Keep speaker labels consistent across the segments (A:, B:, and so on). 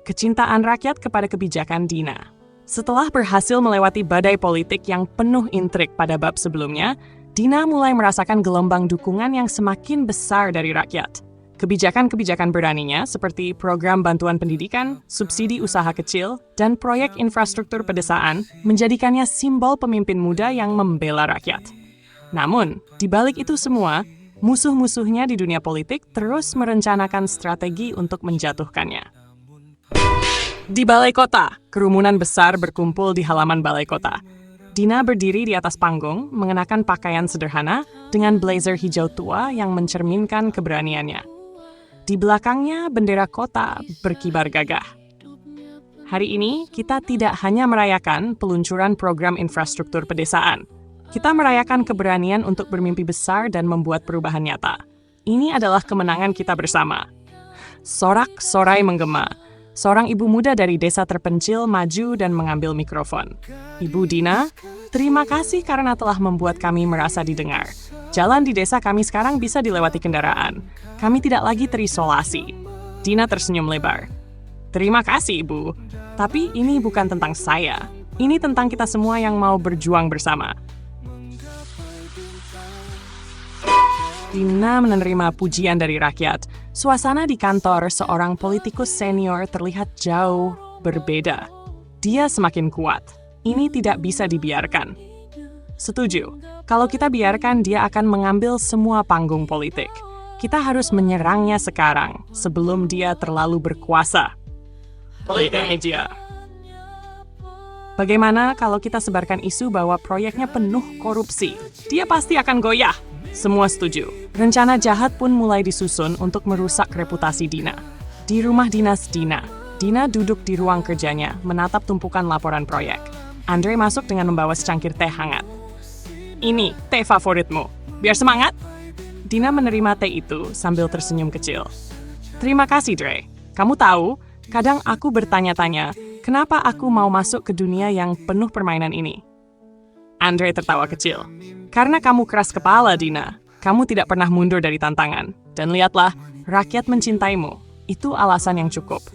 A: kecintaan rakyat kepada kebijakan Dina. Setelah berhasil melewati badai politik yang penuh intrik pada bab sebelumnya, Dina mulai merasakan gelombang dukungan yang semakin besar dari rakyat. Kebijakan-kebijakan beraninya seperti program bantuan pendidikan, subsidi usaha kecil, dan proyek infrastruktur pedesaan menjadikannya simbol pemimpin muda yang membela rakyat. Namun, di balik itu semua, musuh-musuhnya di dunia politik terus merencanakan strategi untuk menjatuhkannya. Di Balai Kota, kerumunan besar berkumpul di halaman Balai Kota. Dina berdiri di atas panggung, mengenakan pakaian sederhana dengan blazer hijau tua yang mencerminkan keberaniannya. Di belakangnya, bendera kota berkibar gagah. Hari ini, kita tidak hanya merayakan peluncuran program infrastruktur pedesaan. Kita merayakan keberanian untuk bermimpi besar dan membuat perubahan nyata. Ini adalah kemenangan kita bersama. Sorak-sorai menggema. Seorang ibu muda dari desa terpencil maju dan mengambil mikrofon. Ibu Dina, terima kasih karena telah membuat kami merasa didengar. Jalan di desa kami sekarang bisa dilewati kendaraan. Kami tidak lagi terisolasi. Dina tersenyum lebar. Terima kasih, Ibu. Tapi ini bukan tentang saya. Ini tentang kita semua yang mau berjuang bersama. Dina menerima pujian dari rakyat. Suasana di kantor seorang politikus senior terlihat jauh berbeda. Dia semakin kuat. Ini tidak bisa dibiarkan. Setuju. Kalau kita biarkan, dia akan mengambil semua panggung politik. Kita harus menyerangnya sekarang, sebelum dia terlalu berkuasa. Politik media. Bagaimana kalau kita sebarkan isu bahwa proyeknya penuh korupsi? Dia pasti akan goyah. Semua setuju. Rencana jahat pun mulai disusun untuk merusak reputasi Dina. Di rumah dinas Dina, Dina duduk di ruang kerjanya, menatap tumpukan laporan proyek. Andre masuk dengan membawa secangkir teh hangat. Ini teh favoritmu. Biar semangat. Dina menerima teh itu sambil tersenyum kecil. Terima kasih, Dre. Kamu tahu, kadang aku bertanya-tanya, kenapa aku mau masuk ke dunia yang penuh permainan ini? Andre tertawa kecil. Karena kamu keras kepala, Dina. Kamu tidak pernah mundur dari tantangan. Dan lihatlah, rakyat mencintaimu. Itu alasan yang cukup.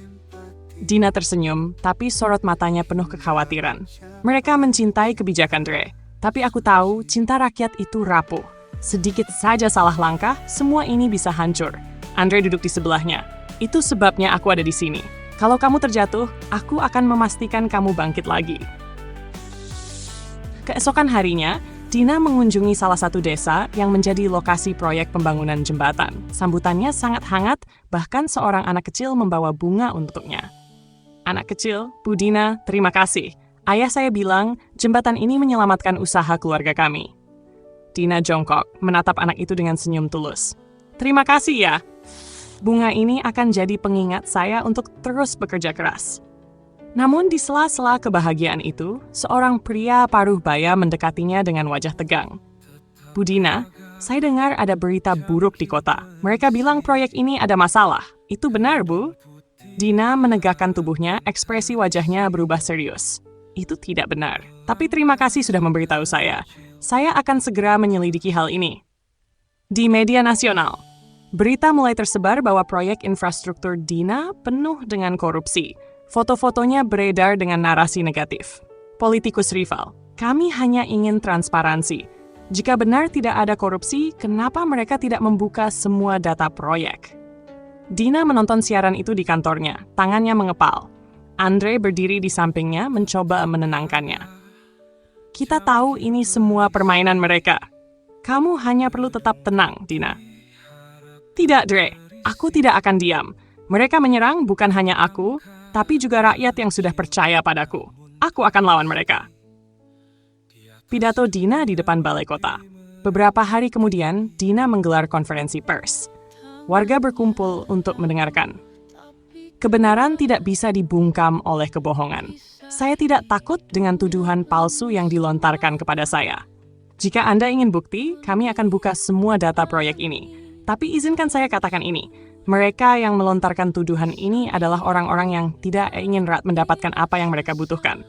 A: Dina tersenyum, tapi sorot matanya penuh kekhawatiran. Mereka mencintai kebijakan Dre. Tapi aku tahu, cinta rakyat itu rapuh. Sedikit saja salah langkah, semua ini bisa hancur. Andre duduk di sebelahnya. Itu sebabnya aku ada di sini. Kalau kamu terjatuh, aku akan memastikan kamu bangkit lagi. Keesokan harinya, Dina mengunjungi salah satu desa yang menjadi lokasi proyek pembangunan jembatan. Sambutannya sangat hangat, bahkan seorang anak kecil membawa bunga untuknya. Anak kecil, Bu Dina, terima kasih. Ayah saya bilang, jembatan ini menyelamatkan usaha keluarga kami. Dina jongkok, menatap anak itu dengan senyum tulus. Terima kasih ya. Bunga ini akan jadi pengingat saya untuk terus bekerja keras. Namun di sela-sela kebahagiaan itu, seorang pria paruh baya mendekatinya dengan wajah tegang. Bu Dina, saya dengar ada berita buruk di kota. Mereka bilang proyek ini ada masalah. Itu benar, Bu? Dina menegakkan tubuhnya, ekspresi wajahnya berubah serius. Itu tidak benar. Tapi terima kasih sudah memberitahu saya. Saya akan segera menyelidiki hal ini. Di media nasional, berita mulai tersebar bahwa proyek infrastruktur Dina penuh dengan korupsi. Foto-fotonya beredar dengan narasi negatif. Politikus rival, kami hanya ingin transparansi. Jika benar tidak ada korupsi, kenapa mereka tidak membuka semua data proyek? Dina menonton siaran itu di kantornya, tangannya mengepal. Andre berdiri di sampingnya mencoba menenangkannya. Kita tahu ini semua permainan mereka. Kamu hanya perlu tetap tenang, Dina. Tidak, Dre. Aku tidak akan diam. Mereka menyerang bukan hanya aku, tapi juga rakyat yang sudah percaya padaku. Aku akan lawan mereka. Pidato Dina di depan Balai Kota. Beberapa hari kemudian, Dina menggelar konferensi pers. Warga berkumpul untuk mendengarkan. Kebenaran tidak bisa dibungkam oleh kebohongan. Saya tidak takut dengan tuduhan palsu yang dilontarkan kepada saya. Jika Anda ingin bukti, kami akan buka semua data proyek ini. Tapi izinkan saya katakan ini. Mereka yang melontarkan tuduhan ini adalah orang-orang yang tidak ingin mendapatkan apa yang mereka butuhkan.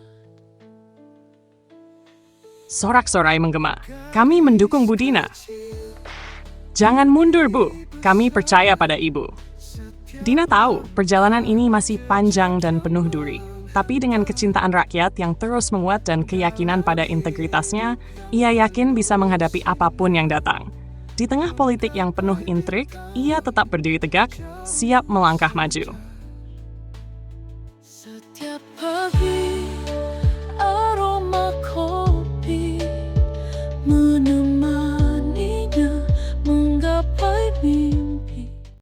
A: Sorak-sorai menggema. Kami mendukung Bu Dina. Jangan mundur, Bu. Kami percaya pada Ibu. Dina tahu perjalanan ini masih panjang dan penuh duri. Tapi dengan kecintaan rakyat yang terus menguat dan keyakinan pada integritasnya, ia yakin bisa menghadapi apapun yang datang. Di tengah politik yang penuh intrik, ia tetap berdiri tegak, siap melangkah maju.
B: Setiap pagi